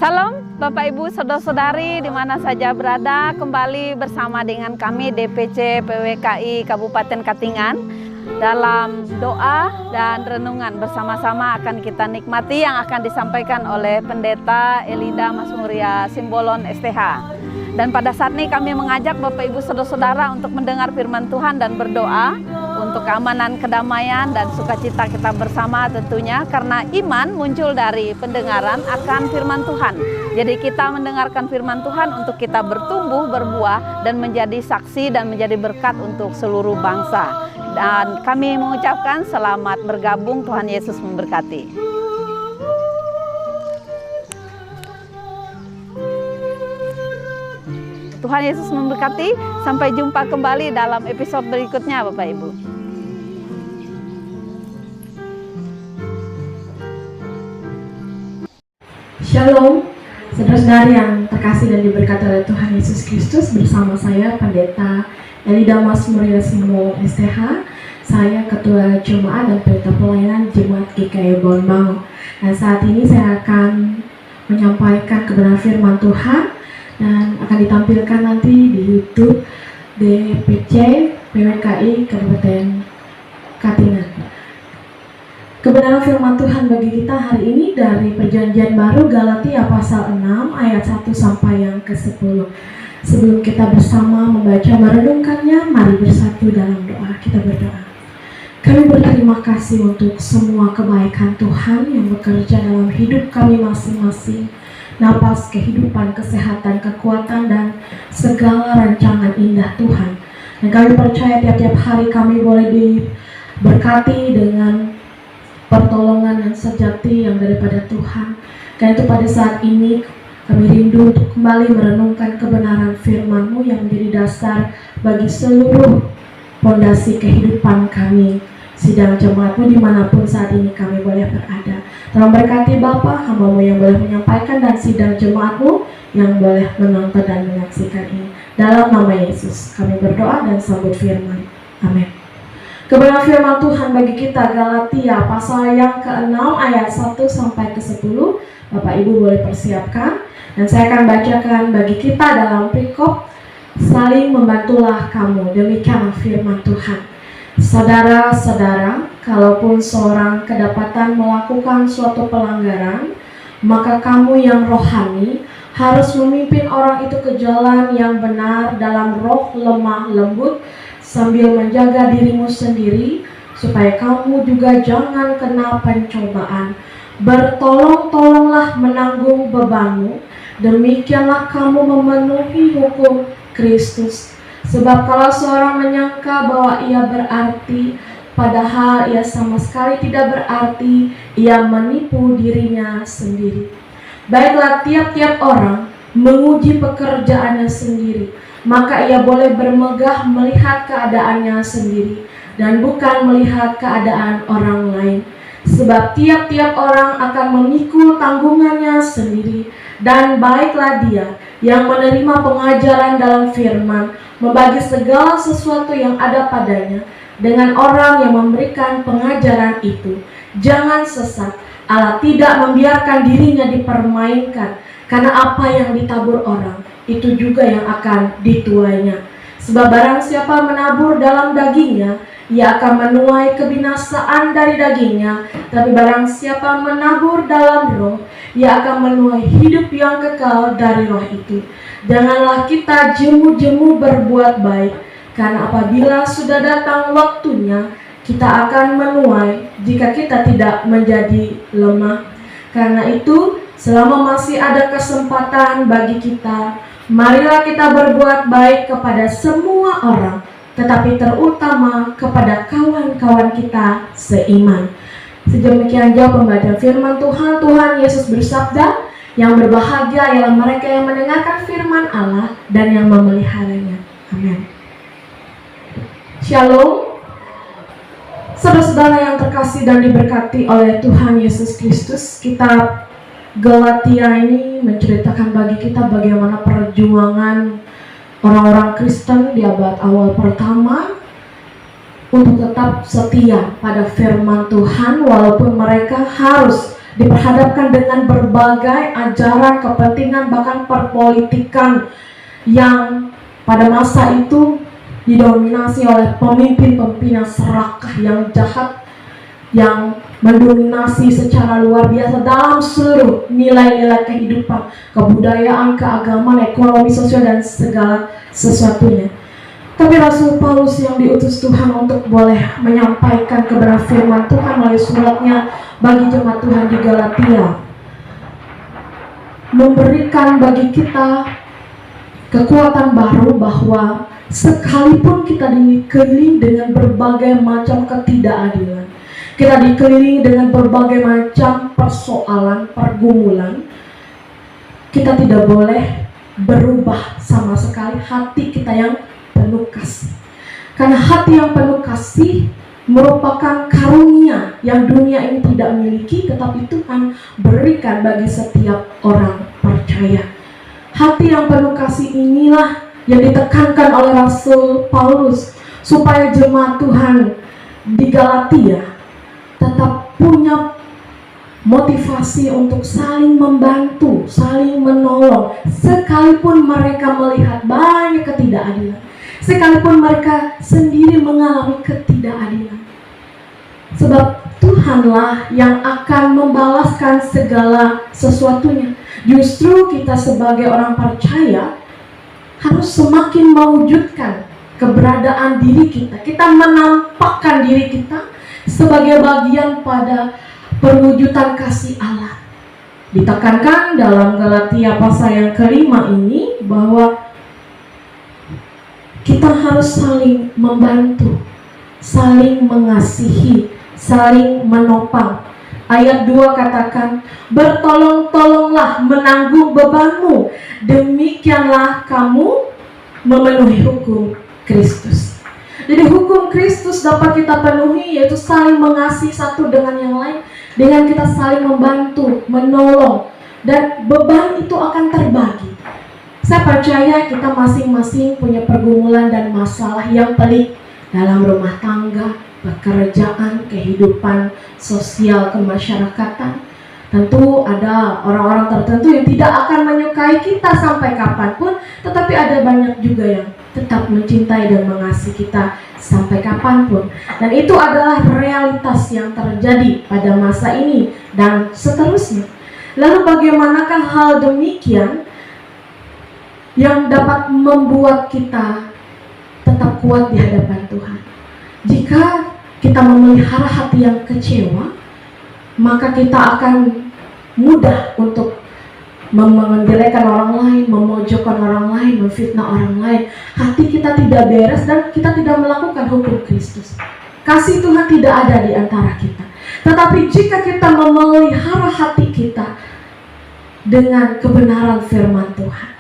Salam Bapak Ibu Saudara-saudari di mana saja berada, kembali bersama dengan kami DPC PWKI Kabupaten Katingan dalam doa dan renungan bersama-sama akan kita nikmati yang akan disampaikan oleh Pendeta Elida Masmuria Simbolon STH. Dan pada saat ini kami mengajak Bapak Ibu Saudara-saudara untuk mendengar firman Tuhan dan berdoa untuk keamanan, kedamaian, dan sukacita kita bersama tentunya, karena iman muncul dari pendengaran akan firman Tuhan. Jadi kita mendengarkan firman Tuhan untuk kita bertumbuh, berbuah, dan menjadi saksi dan menjadi berkat untuk seluruh bangsa. Dan kami mengucapkan selamat bergabung, Tuhan Yesus memberkati. Tuhan Yesus memberkati. Sampai jumpa kembali dalam episode berikutnya Bapak Ibu. Shalom, saudara-saudari yang terkasih dan diberkati oleh Tuhan Yesus Kristus. Bersama saya Pendeta Elida Masmuria Simbolon STH. Saya Ketua Jemaat dan Pendeta Pelayanan Jemaat GKI Bonbang. Dan saat ini saya akan menyampaikan kebenaran firman Tuhan dan akan ditampilkan nanti di YouTube DPC PWKI Kabupaten Katingan. Kebenaran firman Tuhan bagi kita hari ini dari Perjanjian Baru Galatia pasal 6 ayat 1 sampai yang ke-10. Sebelum kita bersama membaca merenungkannya, mari bersatu dalam doa. Kita berdoa. Kami berterima kasih untuk semua kebaikan Tuhan yang bekerja dalam hidup kami masing-masing. Napas kehidupan, kesehatan, kekuatan, dan segala rancangan indah Tuhan. Dan kami percaya tiap-tiap hari kami boleh diberkati dengan pertolongan yang sejati yang daripada Tuhan. Karena itu pada saat ini kami rindu untuk kembali merenungkan kebenaran firman-Mu yang menjadi dasar bagi seluruh fondasi kehidupan kami. Sidang jemaat-Mu dimanapun saat ini kami boleh berada. Tolong berkati Bapa, hamba-Mu yang boleh menyampaikan, dan sidang jemaat-Mu yang boleh menonton dan menyaksikan ini. Dalam nama Yesus kami berdoa dan sambut firman. Amin. Kebenaran firman Tuhan bagi kita Galatia pasal yang ke-6 ayat 1 sampai ke-10. Bapak Ibu boleh persiapkan. Dan saya akan bacakan bagi kita dalam perikop saling membantulah kamu. Demikian firman Tuhan. Saudara-saudara, kalaupun seorang kedapatan melakukan suatu pelanggaran, maka kamu yang rohani harus memimpin orang itu ke jalan yang benar dalam roh lemah lembut, sambil menjaga dirimu sendiri, supaya kamu juga jangan kena pencobaan. Bertolong-tolonglah menanggung bebanmu, demikianlah kamu memenuhi hukum Kristus. Sebab kalau seorang menyangka bahwa ia berarti, padahal ia sama sekali tidak berarti, ia menipu dirinya sendiri. Baiklah, tiap-tiap orang menguji pekerjaannya sendiri, maka ia boleh bermegah melihat keadaannya sendiri dan bukan melihat keadaan orang lain. Sebab tiap-tiap orang akan memikul tanggungannya sendiri, dan baiklah dia yang menerima pengajaran dalam firman, membagi segala sesuatu yang ada padanya dengan orang yang memberikan pengajaran itu. Jangan sesat, Allah tidak membiarkan dirinya dipermainkan, karena apa yang ditabur orang, itu juga yang akan dituainya. Sebab barang siapa menabur dalam dagingnya, ia akan menuai kebinasaan dari dagingnya. Tapi barang siapa menabur dalam roh, ia akan menuai hidup yang kekal dari roh itu. Janganlah kita jemu-jemu berbuat baik, karena apabila sudah datang waktunya, kita akan menuai jika kita tidak menjadi lemah. Karena itu, selama masih ada kesempatan bagi kita, marilah kita berbuat baik kepada semua orang, tetapi terutama kepada kawan-kawan kita seiman. Sedemikian jauh pembacaan firman Tuhan. Tuhan Yesus bersabda, yang berbahagia ialah mereka yang mendengarkan firman Allah dan yang memeliharanya. Amin. Shalom. Saudara-saudara yang terkasih dan diberkati oleh Tuhan Yesus Kristus, kitab Galatia ini menceritakan bagi kita bagaimana perjuangan orang-orang Kristen di abad awal pertama untuk tetap setia pada firman Tuhan, walaupun mereka harus diperhadapkan dengan berbagai ajaran, kepentingan, bahkan perpolitikan yang pada masa itu didominasi oleh pemimpin-pemimpin yang serakah, yang jahat, yang mendominasi secara luar biasa dalam seluruh nilai-nilai kehidupan, kebudayaan, keagamaan, ekonomi, sosial, dan segala sesuatunya. Tapi Rasul Paulus yang diutus Tuhan untuk boleh menyampaikan kebenaran firman Tuhan melalui suratnya bagi jemaat Tuhan di Galatia, memberikan bagi kita kekuatan baru bahwa sekalipun kita dikelilingi dengan berbagai macam ketidakadilan, kita dikelilingi dengan berbagai macam persoalan, pergumulan, kita tidak boleh berubah sama sekali hati kita yang penuh kasih. Karena hati yang penuh kasih merupakan karunia yang dunia ini tidak miliki, tetapi Tuhan berikan bagi setiap orang percaya. Hati yang penuh kasih inilah yang ditekankan oleh Rasul Paulus supaya jemaat Tuhan di Galatia tetap punya motivasi untuk saling membantu, saling menolong, sekalipun mereka melihat banyak ketidakadilan, sekalipun mereka sendiri mengalami ketidakadilan. Sebab Tuhanlah yang akan membalaskan segala sesuatunya. Justru kita sebagai orang percaya harus semakin mewujudkan keberadaan diri kita. Kita menampakkan diri kita sebagai bagian pada perwujudan kasih Allah. Ditekankan dalam Galatia pasal yang kelima ini bahwa kita harus saling membantu, saling mengasihi, saling menopang. Ayat 2 katakan, bertolong-tolonglah menanggung bebanmu, demikianlah kamu memenuhi hukum Kristus. Jadi hukum Kristus dapat kita penuhi, yaitu saling mengasihi satu dengan yang lain, dengan kita saling membantu, menolong, dan beban itu akan terbagi. Saya percaya kita masing-masing punya pergumulan dan masalah yang pelik dalam rumah tangga, pekerjaan, kehidupan sosial, kemasyarakatan. Tentu ada orang-orang tertentu yang tidak akan menyukai kita sampai kapanpun, tetapi ada banyak juga yang tetap mencintai dan mengasihi kita sampai kapanpun. Dan itu adalah realitas yang terjadi pada masa ini dan seterusnya. Lalu bagaimanakah hal demikian yang dapat membuat kita tetap kuat di hadapan Tuhan? Jika kita memelihara hati yang kecewa, maka kita akan mudah untuk menjelekan orang lain, memojokkan orang lain, memfitnah orang lain. Hati kita tidak beres dan kita tidak melakukan hukum Kristus. Kasih Tuhan tidak ada di antara kita. Tetapi jika kita memelihara hati kita dengan kebenaran firman Tuhan,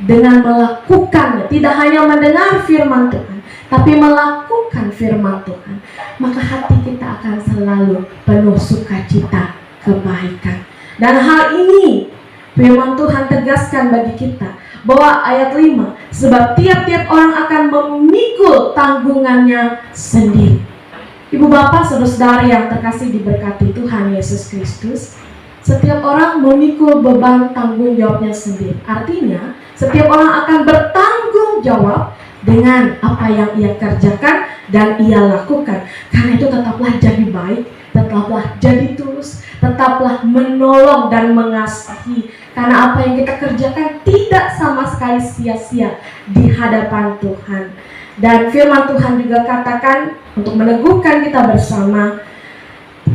dengan melakukannya, tidak hanya mendengar firman Tuhan, tapi melakukan firman Tuhan, maka hati kita akan selalu penuh sukacita, kebaikan. Dan hal ini firman Tuhan tegaskan bagi kita bahwa ayat 5, sebab tiap-tiap orang akan memikul tanggungannya sendiri. Ibu bapak saudara-saudari yang terkasih diberkati Tuhan Yesus Kristus, setiap orang memikul beban tanggung jawabnya sendiri. Artinya setiap orang akan bertanggung jawab dengan apa yang ia kerjakan dan ia lakukan. Karena itu tetaplah jadi baik, tetaplah jadi tulus, tetaplah menolong dan mengasihi. Karena apa yang kita kerjakan tidak sama sekali sia-sia di hadapan Tuhan. Dan firman Tuhan juga katakan untuk meneguhkan kita bersama,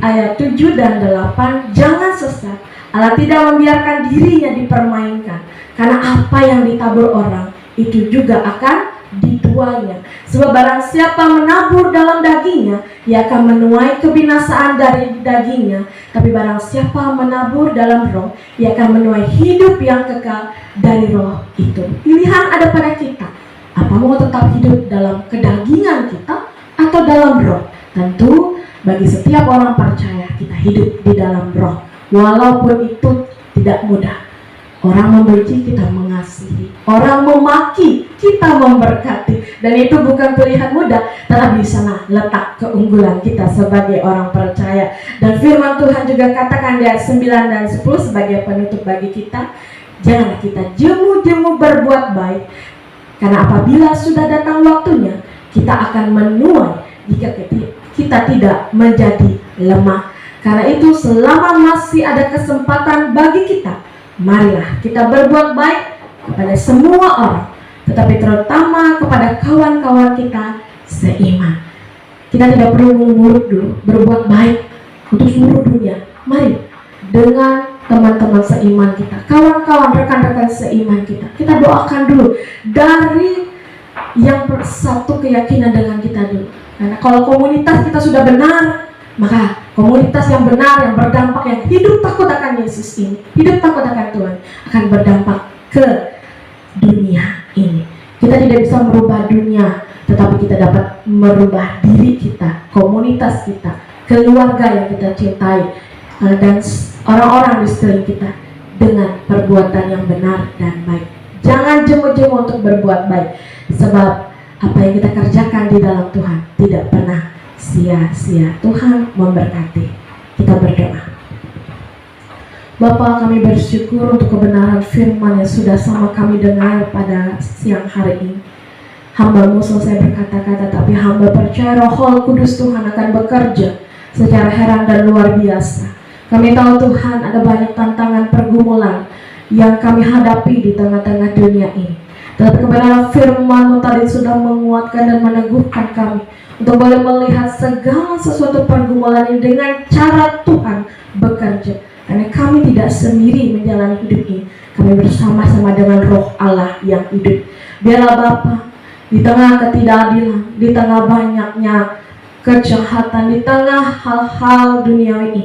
ayat 7 dan 8, jangan sesat, Allah tidak membiarkan dirinya dipermainkan. Karena apa yang ditabur orang, itu juga akan dituainya. Sebab barang siapa menabur dalam dagingnya, ia akan menuai kebinasaan dari dagingnya. Tapi barang siapa menabur dalam roh, ia akan menuai hidup yang kekal dari roh itu. Pilihan ada pada kita. Apa mau tetap hidup dalam kedagingan kita atau dalam roh? Tentu bagi setiap orang percaya kita hidup di dalam roh. Walaupun itu tidak mudah. Orang membenci, kita mengasihi. Orang memaki, kita memberkati. Dan itu bukan pilihan mudah, tetapi di sana letak keunggulan kita sebagai orang percaya. Dan firman Tuhan juga katakan di ayat 9 dan 10 sebagai penutup bagi kita, janganlah kita jemu-jemu berbuat baik, karena apabila sudah datang waktunya, kita akan menuai jika kita tidak menjadi lemah. Karena itu selama masih ada kesempatan bagi kita, marilah kita berbuat baik kepada semua orang, tetapi terutama kepada kawan-kawan kita seiman. Kita tidak perlu mengurut dulu berbuat baik untuk seluruh dunia. Mari dengan teman-teman seiman kita, kawan-kawan, rekan-rekan seiman kita, kita doakan dulu dari yang bersatu keyakinan dengan kita dulu. Karena kalau komunitas kita sudah benar, maka komunitas yang benar, yang berdampak, yang hidup takut akan Yesus ini, hidup takut akan Tuhan, akan berdampak ke dunia ini. Kita tidak bisa merubah dunia, tetapi kita dapat merubah diri kita, komunitas kita, keluarga yang kita cintai, dan orang-orang di sekeliling kita dengan perbuatan yang benar dan baik. Jangan jemu-jemu untuk berbuat baik, sebab apa yang kita kerjakan di dalam Tuhan tidak pernah sia-sia. Tuhan memberkati. Kita berdoa. Bapa, kami bersyukur untuk kebenaran firman yang sudah sama kami dengar pada siang hari ini. Hamba-Mu selesai berkata-kata, tapi hamba percaya Roh Kudus Tuhan akan bekerja secara heran dan luar biasa. Kami tahu Tuhan ada banyak tantangan pergumulan yang kami hadapi di tengah-tengah dunia ini. Tetapi kebenaran firman-Mu tadi sudah menguatkan dan meneguhkan kami untuk boleh melihat segala sesuatu pergumulan ini dengan cara Tuhan bekerja. Karena kami tidak sendiri menjalani hidup ini, kami bersama-sama dengan Roh Allah yang hidup. Biarlah Bapa, di tengah ketidakadilan, di tengah banyaknya kejahatan, di tengah hal-hal duniawi ini,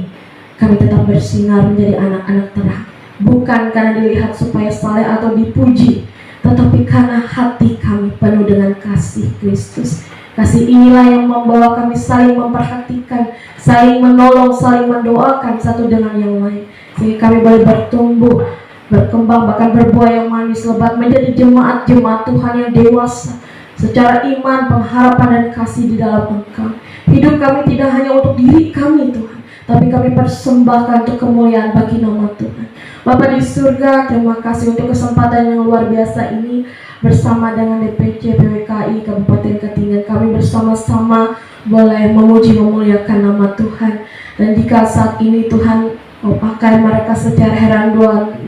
kami tetap bersinar menjadi anak-anak terang. Bukan karena dilihat supaya saleh atau dipuji, tetapi karena hati kami penuh dengan kasih Kristus. Kasih inilah yang membawa kami saling memperhatikan, saling menolong, saling mendoakan satu dengan yang lain, sehingga kami boleh bertumbuh, berkembang, bahkan berbuah yang manis lebat, menjadi jemaat-jemaat Tuhan yang dewasa secara iman, pengharapan, dan kasih di dalam Engkau. Hidup kami tidak hanya untuk diri kami Tuhan, tapi kami persembahkan untuk kemuliaan bagi nama Tuhan. Bapa di surga, terima kasih untuk kesempatan yang luar biasa ini bersama dengan DPC PWKI Kabupaten Katingan. Kami bersama-sama boleh memuji memuliakan nama Tuhan. Dan jika saat ini Tuhan pakai mereka secara heran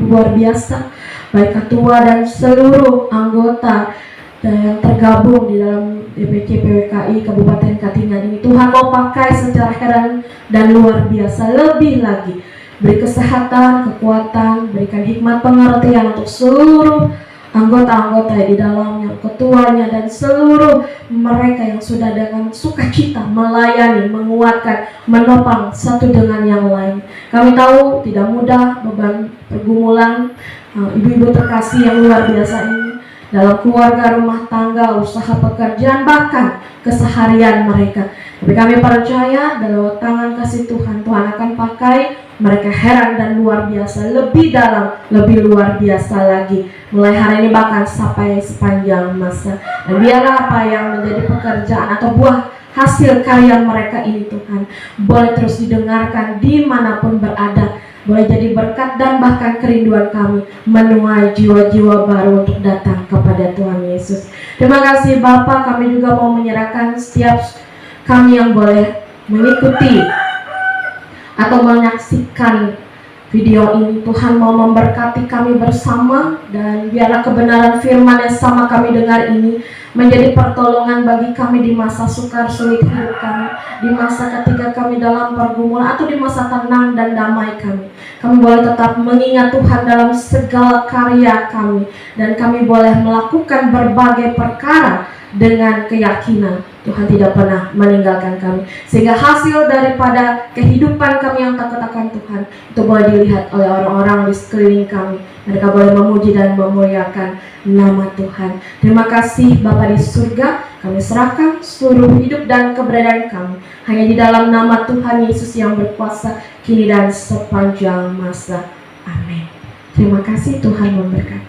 luar biasa, baik ketua dan seluruh anggota yang tergabung di dalam DPC PWKI Kabupaten Katingan ini, Tuhan mau pakai secara heran dan luar biasa. Lebih lagi, beri kesehatan, kekuatan, berikan hikmat pengertian untuk seluruh anggota-anggota di dalamnya, ketuanya, dan seluruh mereka yang sudah dengan sukacita melayani, menguatkan, menopang satu dengan yang lain. Kami tahu tidak mudah beban pergumulan ibu-ibu terkasih yang luar biasa ini dalam keluarga, rumah tangga, usaha, pekerjaan, bahkan keseharian mereka. Tapi kami percaya dalam tangan kasih Tuhan, Tuhan akan pakai mereka heran dan luar biasa, lebih dalam, lebih luar biasa lagi, mulai hari ini bahkan sampai sepanjang masa. Dan biarlah apa yang menjadi pekerjaan atau buah hasil karya mereka ini Tuhan boleh terus didengarkan dimanapun berada, boleh jadi berkat dan bahkan kerinduan kami menuai jiwa-jiwa baru untuk datang kepada Tuhan Yesus. Terima kasih Bapa, kami juga mau menyerahkan setiap kami yang boleh mengikuti atau menyaksikan video ini. Tuhan mau memberkati kami bersama, dan biarlah kebenaran firman yang sama kami dengar ini menjadi pertolongan bagi kami di masa sukar sulit hidup kami, di masa ketika kami dalam pergumulan atau di masa tenang dan damai kami. Kami boleh tetap mengingat Tuhan dalam segala karya kami, dan kami boleh melakukan berbagai perkara dengan keyakinan Tuhan tidak pernah meninggalkan kami, sehingga hasil daripada kehidupan kami yang takut akan Tuhan itu boleh dilihat oleh orang-orang di sekeliling kami. Mereka boleh memuji dan memuliakan nama Tuhan. Terima kasih Bapa di surga, kami serahkan seluruh hidup dan keberadaan kami hanya di dalam nama Tuhan Yesus yang berkuasa kini dan sepanjang masa. Amin. Terima kasih, Tuhan memberkati.